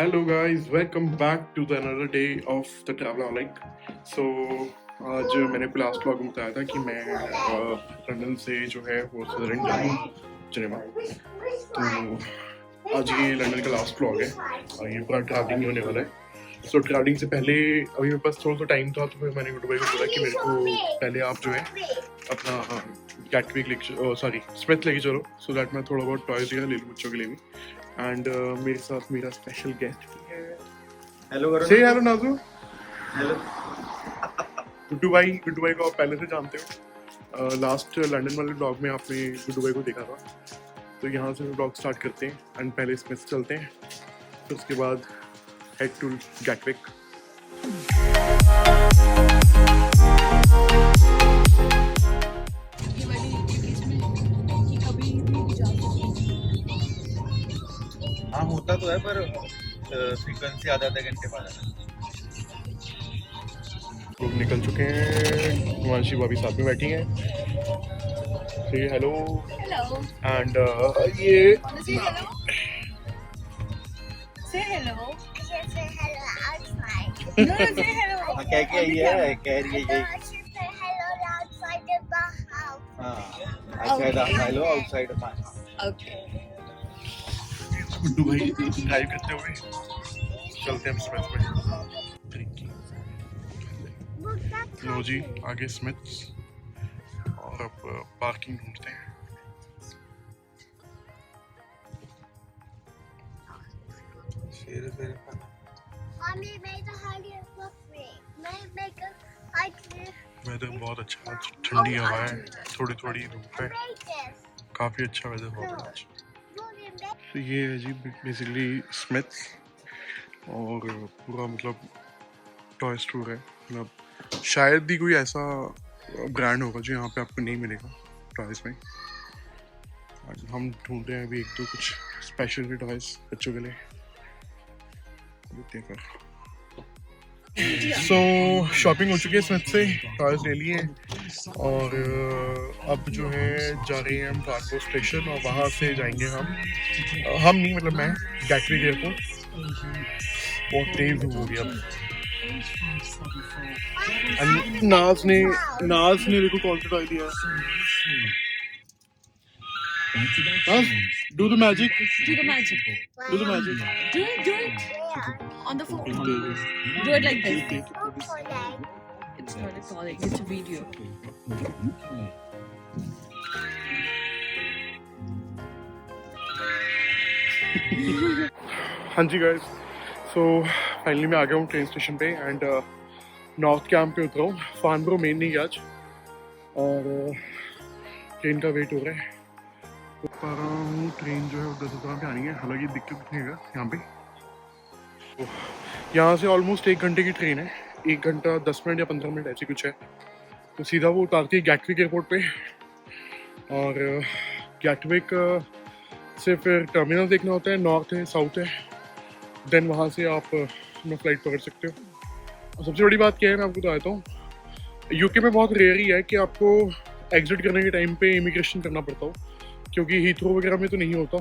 Hello guys, welcome back to the another day of the Travelaholic. So आज मैंने अपने last vlog में बताया था कि मैं लंदन से जो है वो स्विट्जरलैंड जा रहा हूँ जिनेवा। तो आज ये लंदन का लास्ट व्लॉग है और ये पूरा ट्रैवलिंग होने वाला है। सो ट्रैवलिंग से पहले अभी मेरे पास थोड़ा सा टाइम था तो फिर मैंने यूट्यूब को बोला कि मेरे को पहले आप जो है अपना गैटविक लेके सॉरी स्मिथ लेके चलो सो दैट मैं थोड़ा बहुत टॉयज ले लूँ बच्चों के लिए भी। एंड मेरे साथ मेरा स्पेशल गेस्ट भी है। हेलो करो। से हेलो नाजू। हेलो। गुड्डू भाई को आप पहले से जानते हो। लास्ट लंदन वाले ब्लॉग में आपने गुड्डू भाई को देखा था। तो यहाँ से ब्लॉग स्टार्ट करते हैं एंड पहले स्मिथ चलते हैं फिर उसके बाद हेड टू गैटविक। हाँ होता तो है पर फ्रीक्वेंसी आधा घंटे बाद आता है। लोग निकल चुके हैं, हिमांशी भाभी साथ में बैठी हैं। Hello Hello. एंड ये Say hello. I should say hello outside. No, say hello. हाँ क्या क्या ये कह रही है No, ये। I should say hello outside of the house. हाँ I said hello outside my house. Okay. Guddu भाई ड्राइव करते हुए चलते हैं स्मिथ में। लो जी आगे स्मिथ और अब पार्किंग ढूंढते हैं। Mommy made the hardest for free. Make a hardest. Weather बहुत अच्छा, आज ठंडी हवा है, थोड़ी थोड़ी धूप है, Make this. काफ़ी अच्छा वेदर हो रहा है आज। Look at that. तो ये है जी बेसिकली स्मिथ और पूरा मतलब टॉय स्टोर है। मतलब शायद ही कोई ऐसा ब्रांड होगा जो यहाँ पे आपको नहीं मिलेगा टॉयज में। आज हम ढूंढ रहे हैं अभी एक दो कुछ स्पेशल टॉयज बच्चों के लिए। देखते हैं फिर। सो शॉपिंग हो चुकी है स्मिथ से, टॉयज ले लिए हैं और अब जो है जा रहे हैं हम फ्रांकफर्ट स्टेशन और वहाँ से जाएंगे हम नहीं मतलब मैं गैटविक एयरपोर्ट। बहुत तेज हो गया अब। नाज ने मेरे को कौन सा टॉय दिया? नाज, do the magic. Do the magic. Do the magic. Do it. Do it. Yeah. On the phone. Do it like this. Okay. It's not a calling. It's a video. हाँ जी गाइस, सो फाइनली मैं आ गया हूँ train station पे and north camp पे उतरा हूँ। फार्नब्रो main नहीं गया आज और ट्रेन का वेट हो रहा है। तो पा रहा हूँ ट्रेन जो है वो 10:15 पे आनी है। हालांकि दिक्कत कुछ नहीं है यहाँ पे। तो यहाँ से ऑलमोस्ट 1 घंटे की ट्रेन है, 1 घंटा 10 मिनट या 15 मिनट ऐसी कुछ है। तो सीधा वो उतारती है गैटविक एयरपोर्ट पे और गैटविक से फिर टर्मिनल देखना होता है, नॉर्थ है साउथ है, देन वहाँ से आप अपना फ्लाइट पकड़ सकते हो। और सबसे बड़ी बात क्या है मैं आपको बताता हूँ, यूके में बहुत रेयर ही है कि आपको एग्जिट करने के टाइम पे इमिग्रेशन करना पड़ता हो, क्योंकि हीथ्रो वगैरह में तो नहीं होता।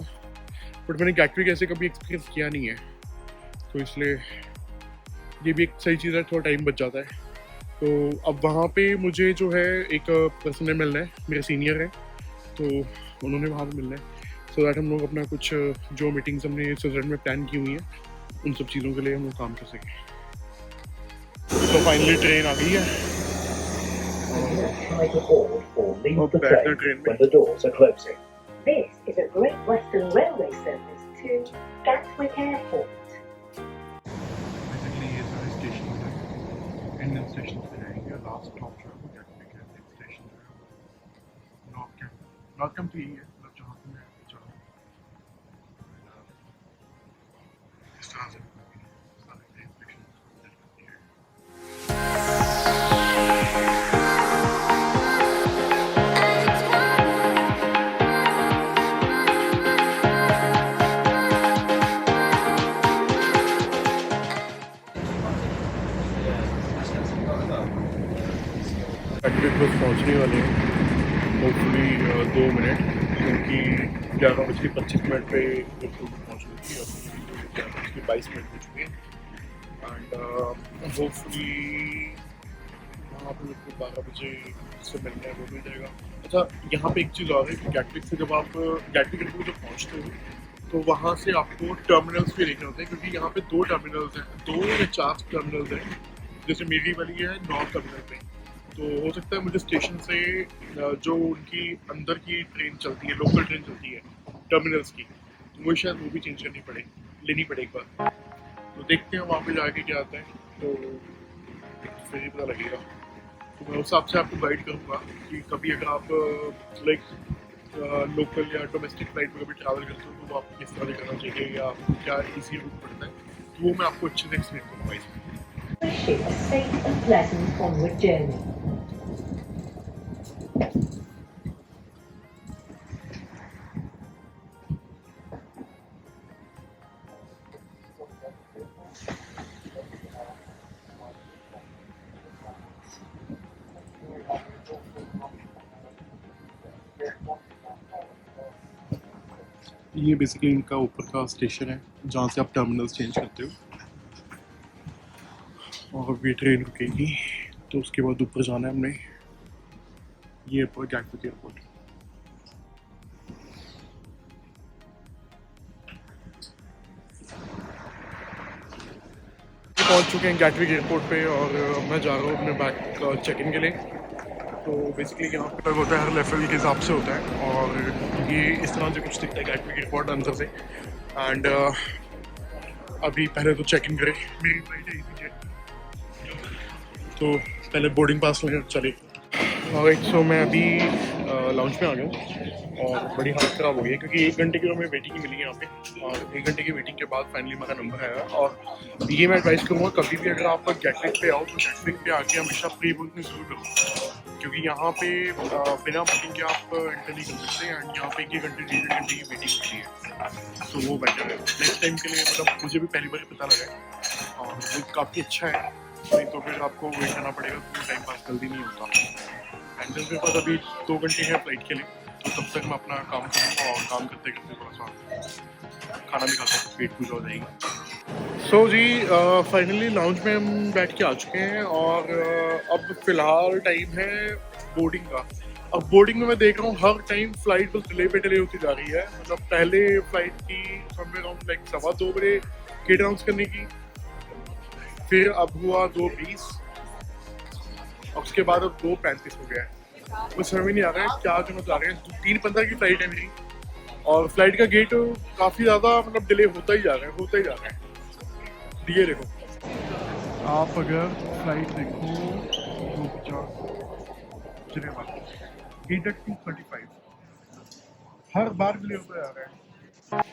बट मैंने गैटविक ऐसे कभी एक्सपीरियंस किया नहीं है, तो इसलिए ये भी एक सही चीज़ है, थोड़ा टाइम बच जाता है। तो अब वहाँ पे मुझे जो है एक पर्सन ने मिलना है, मेरे सीनियर हैं, तो उन्होंने वहाँ पे मिलना है सो दैट हम लोग अपना कुछ जो मीटिंग्स हमने स्विट्जरलैंड में प्लान की हुई हैं उन सब चीज़ों के लिए हम लोग काम कर सकें। तो फाइनली ट्रेन आ गई है। Try to board or leave Oh, the back the train train. when the doors are closing. This is a Great Western Railway service to Gatwick Airport. Basically ये सारे स्टेशन हैं, इंडियन स्टेशन पे जाएंगे। Last stop जो है वो Gatwick है, next station जो है वो नॉर्थ कैंप तो यही है मतलब जहाँ पे मैं चढ़ा हूँ। इस तरह से सारे ट्रेन स्टेशन विजिट करती है। गैटविक बस पहुँचने वाले हैं होपफुली 2 मिनट, क्योंकि 11:25 पे पहुँच गई थी। अब 22 मिनट हो चुके हैं एंड होपफुली वहाँ पे मेरे को 12 बजे से मिलना है, वो मिल जाएगा। अच्छा, यहाँ पे एक चीज़ और है कि गैटविक से जब आप गैटविक एयरपोर्ट जब पहुँचते हो तो वहाँ से आपको टर्मिनल्स भी देखने होते हैं, क्योंकि यहाँ पे 2 टर्मिनल्स हैं, 2 या 4 टर्मिनल्स हैं। जैसे मेरी वाली है नॉर्थ टर्मिनल पे, तो हो सकता है मुझे स्टेशन से जो उनकी अंदर की ट्रेन चलती है, लोकल ट्रेन चलती है टर्मिनल्स की, तो मुझे शायद वो भी चेंज लेनी पड़े एक बार। तो देखते हैं वहाँ पे जाके क्या आता है, तो फिर ही पता लगेगा। तो मैं उस हिसाब से आपको गाइड करूँगा कि कभी अगर आप लाइक लोकल या डोमेस्टिक फ्लाइट में कभी ट्रैवल करते हो तो वो आपको किस तरह से करना चाहिए या आपको क्या ईजी रूट पड़ता है, तो वो मैं आपको अच्छे से एक्सप्लेन करूँगा इसमें। Wish it a safe and pleasant onward journey. ये बेसिकली इनका ऊपर का स्टेशन है जहाँ से आप टर्मिनल्स चेंज करते हो, और अभी ट्रेन रुकेगी तो उसके बाद ऊपर जाना है हमने। ये पर गैटविक एयरपोर्ट। पहुंच चुके हैं गैटविक एयरपोर्ट पे और मैं जा रहा हूँ अपने बैग चेक इन के लिए। तो बेसिकली यहाँ पे होता है हर लेवल के हिसाब से होता है, और ये इस तरह से कुछ दिखता है गैटविक एयरपोर्ट अंदर से। एंड अभी पहले तो चेक इन करें, मेरी फ्लाइट है EasyJet, तो पहले बोर्डिंग पास लेकर चले। और सो मैं अभी लाउंज में आ गया हूँ और बड़ी हालत ख़राब हो गई है क्योंकि 1 घंटे की हमें वेटिंग ही मिली है यहाँ पे, और 1 घंटे की वेटिंग के बाद फाइनली मेरा नंबर आया। और ये मैं एडवाइस करूँगा कभी भी अगर आप गैटविक पे आओ तो गैटविक पे आके हमेशा प्री बुकिंग ज़रूर करो, क्योंकि यहाँ पे बिना बुकिंग के आप एंटर नहीं कर सकते एंड यहाँ पे 1 घंटे 1.5 घंटे की वेटिंग होती है, तो वो बेटर है नेक्स्ट टाइम के लिए। मतलब मुझे भी पहली बार पता लगा है और वो काफ़ी अच्छा है, नहीं तो फिर आपको वेट करना पड़ेगा, तो टाइम पास जल्दी नहीं होता। एंड देन मेरे पास अभी 2 घंटे हैं फ्लाइट के लिए, तो तब तक मैं अपना काम करूँगा और काम करते करते थोड़ा सा खाना भी खाता हूँ, पेट पूजा हो जाएगी। सो जी फाइनली लाउंज में हम बैठ के आ चुके हैं और अब फ़िलहाल टाइम है बोर्डिंग का। अब बोर्डिंग में मैं देख रहा हूँ हर टाइम फ्लाइट बस डिले पे डिले होती जा रही है। मतलब पहले फ्लाइट की समवेयर अराउंड लाइक 2:15 बजे गेट अनाउंस करने की, फिर अब हुआ 2:20, और उसके बाद अब 2:35 हो गया है। मुझे समझ में नहीं आ रहा है क्या करना चाह रहे हैं। 3:15 की फ्लाइट है मेरी और फ्लाइट का गेट काफ़ी ज़्यादा मतलब डिले होता ही जा रहा है। ये देखो, आप अगर फ्लाइट देखो 8:35 हर बार डिले होता जा रहा है।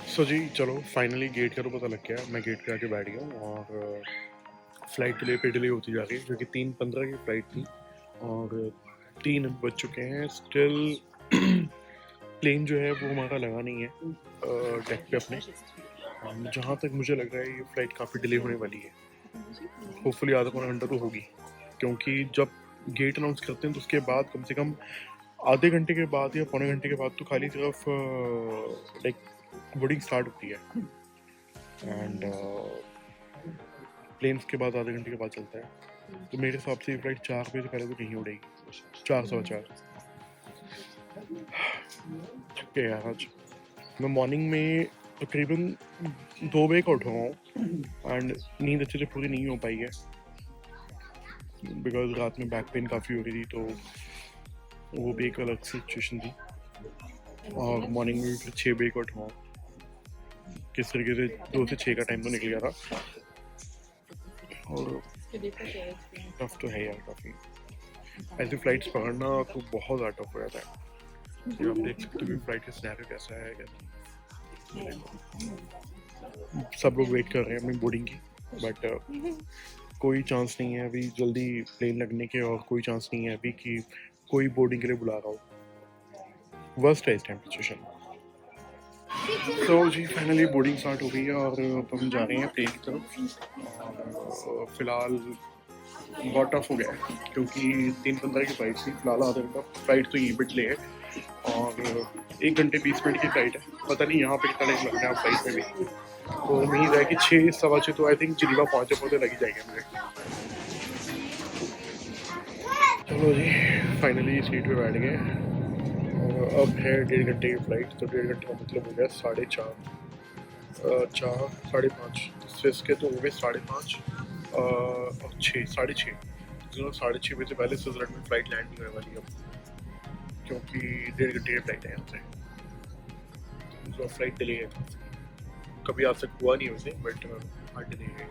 सो जी चलो फाइनली गेट का तो पता लग गया, मैं गेट पे आके बैठ गया हूँ और फ्लाइट डिले पे डिले होती जा रही है क्योंकि 3:15 की फ्लाइट थी और 3 बज चुके हैं। स्टिल प्लेन जो है वो हमारा लगा नहीं है डेक पे अपने। जहाँ तक मुझे लग रहा है ये फ्लाइट काफ़ी डिले होने वाली है, होपफुली आधा पौना घंटा तो होगी, क्योंकि जब गेट अनाउंस करते हैं तो उसके बाद कम से कम आधे घंटे के बाद या पौने घंटे के बाद तो खाली सिर्फ लाइक बोर्डिंग स्टार्ट होती है एंड प्लेन्स के बाद आधे घंटे के बाद चलता है। तो मेरे हिसाब से ये फ्लाइट 4 बजे से पहले तो नहीं उड़ेगी, 4:15। ठीक है यार, आज मैं मॉर्निंग में तकरीबन 2 बजे का उठा हूँ एंड नींद अच्छे से पूरी नहीं हो पाई है बिकॉज रात में बैक पेन काफ़ी हो रही थी, तो वो भी एक अलग सिचुएशन थी। और मॉर्निंग में फिर 6 बजे का उठा हूँ। किस तरीके से 2 से 6 का टाइम तो निकल गया था और टफ तो है यार काफ़ी। ऐसी फ्लाइट्स पकड़ना तो बहुत ज़्यादा टफ हो जाता है। ये आप देख सकते हो कि फ्लाइट का सिनेरियो कैसा है। सब लोग वेट कर रहे हैं अपनी बोर्डिंग की, बट कोई चांस नहीं है अभी जल्दी प्लेन लगने के, और कोई चांस नहीं है अभी कि कोई बोर्डिंग के लिए बुला रहा हो। वर्स्ट है इस टाइम सिचुएशन। तो जी फाइनली बोर्डिंग स्टार्ट हो गई है और अब हम जा रहे हैं प्लेन की तरफ। और फिलहाल बहुत टफ हो गया है क्योंकि 3:15 की फ्लाइट थी, फिलहाल आधा घंटा फ्लाइट तो ये बिट ले है और 1 घंटे 20 मिनट की फ्लाइट है। पता नहीं यहाँ पे कितना टाइम लगना है फ्लाइट में भी। तो उम्मीद है कि 6 सवा 6 तो आई थिंक जिनीवा पहुँचते लग ही जाएंगे मुझे। चलो जी फाइनली सीट पे बैठ गए और अब है 1.5 घंटे की फ्लाइट। तो 1.5 घंटे का मतलब हो गया 4:30 5:30 स्विस के तो हो गए 5:30 और 6 6:30 6:30 बजे से पहले स्विट्जरलैंड में फ़्लाइट लैंड नहीं होने वाली अब, क्योंकि 1.5 घंटे की फ़्लाइट है यहाँ से। तो फ्लाइट डिले है, कभी आज तक हुआ नहीं वैसे, बट हाँ डिले है।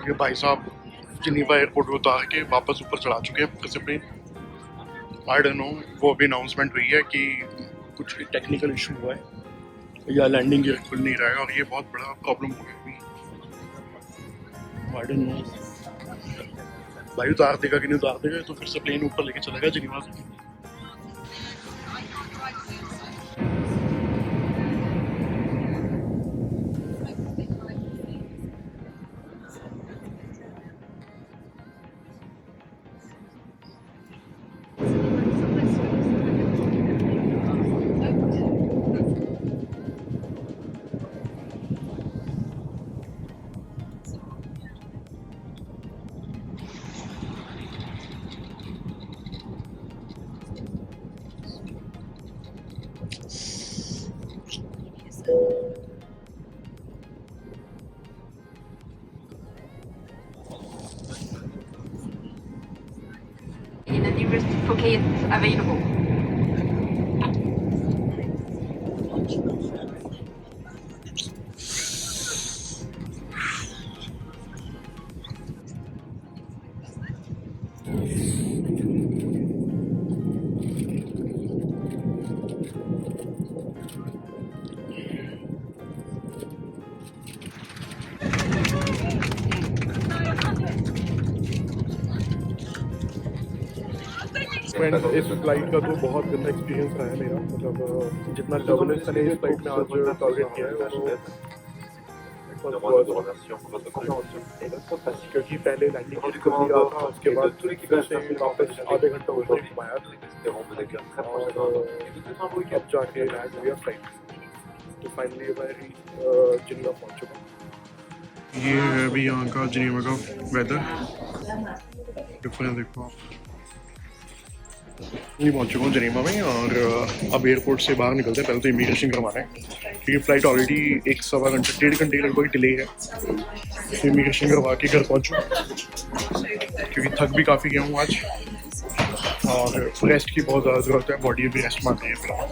ये भाई साहब जिनीवा एयरपोर्ट में उतार के वापस ऊपर चढ़ा चुके हैं किसी प्लेन। आई डोंट नो, वो अभी अनाउंसमेंट हुई है कि कुछ टेक्निकल इशू हुआ है या लैंडिंग गियर खुल नहीं रहा है, और ये बहुत बड़ा प्रॉब्लम हो गया अभी। आई डोंट नो भाई उतार देगा कि नहीं उतार देगा, तो फिर से प्लेन ऊपर लेके चलेगा जिनीवा से। in the nearest tickets available. इस फ्लाइट का तो बहुत गंदा एक्सपीरियंस रहा है मेरा, मतलब जितना टर्बुलेंस मैंने इस फ्लाइट में आज टॉलरेट किया है क्योंकि पहले लैंडिंग कर दिया था, उसके बाद फिर से वापस आधे घंटा ऊपर घुमाया और अब जाके लैंड हुआ फ्लाइट। तो फाइनली मैं जिनीवा पहुंच चुका हूँ। ये है अभी यहाँ का जिनीवा का वेदर डिफरेंस देखो आप। नहीं पहुंच चुका हूँ जिनीवा में, और अब एयरपोर्ट से बाहर निकलते हैं। पहले तो इमिग्रेशन करवाना है क्योंकि फ़्लाइट ऑलरेडी 1-1.5 घंटे लगभग डिले है। तो इमिग्रेशन करवा के घर पहुँचूँ क्योंकि थक भी काफ़ी गया हूँ आज, और रेस्ट की बहुत ज़्यादा ज़रूरत है, बॉडी भी रेस्ट मांगती है फिलहाल।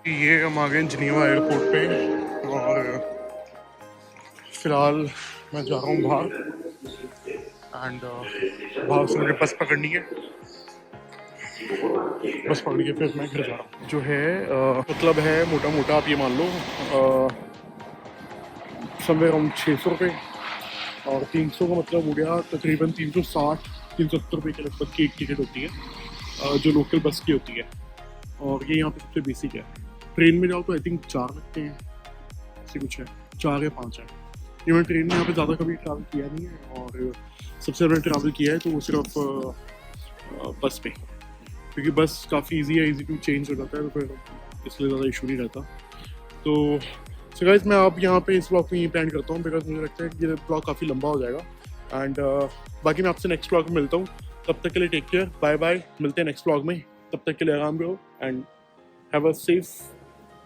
ये हम आ गए जिनीवा एयरपोर्ट पे, और फिलहाल मैं जा रहा हूँ बाहर, एंड बाहर से मुझे बस पकड़नी है। बस पकड़ के फिर मैं घर जा रहा हूँ। जो है मतलब है मोटा मोटा आप ये मान लो समवेयर अराउंड 600 रुपये, और 300 का मतलब हो गया तकरीबन 360-370 रुपये के लगभग की एक टिकट होती है, जो लोकल बस की होती है। और ये यहाँ पे सबसे बेसिक है। ट्रेन में जाओ तो आई थिंक 4 लगते हैं, ऐसे कुछ है, 4 या 5 है। ये मैंने ट्रेन में यहाँ पे ज़्यादा कभी ट्रैवल किया नहीं है, और सबसे ज़्यादा ट्रैवल किया है तो वो सिर्फ बस पे, क्योंकि बस काफ़ी इजी है, इजी टू चेंज हो जाता है, तो फिर इसलिए ज़्यादा इशू नहीं रहता। तो सो गाइस मैं आप यहाँ पे इस ब्लॉग में ये प्लान करता हूँ, बिकॉज मुझे लगता है कि ये ब्लॉग काफ़ी लंबा हो जाएगा। एंड बाकी मैं आपसे नेक्स्ट ब्लॉग में मिलता हूँ। तब तक के लिए टेक केयर, बाय बाय, मिलते हैं नेक्स्ट व्लॉग में। तब तक के लिए आराम करो and have a safe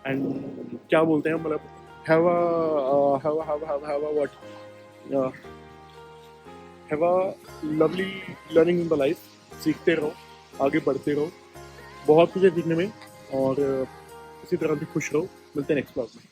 and क्या बोलते हैं मतलब have a lovely learning in the life. सीखते रहो, आगे बढ़ते रहो, बहुत कुछ है सीखने में और इसी तरह से खुश रहो। मिलते हैं नेक्स्ट व्लॉग में।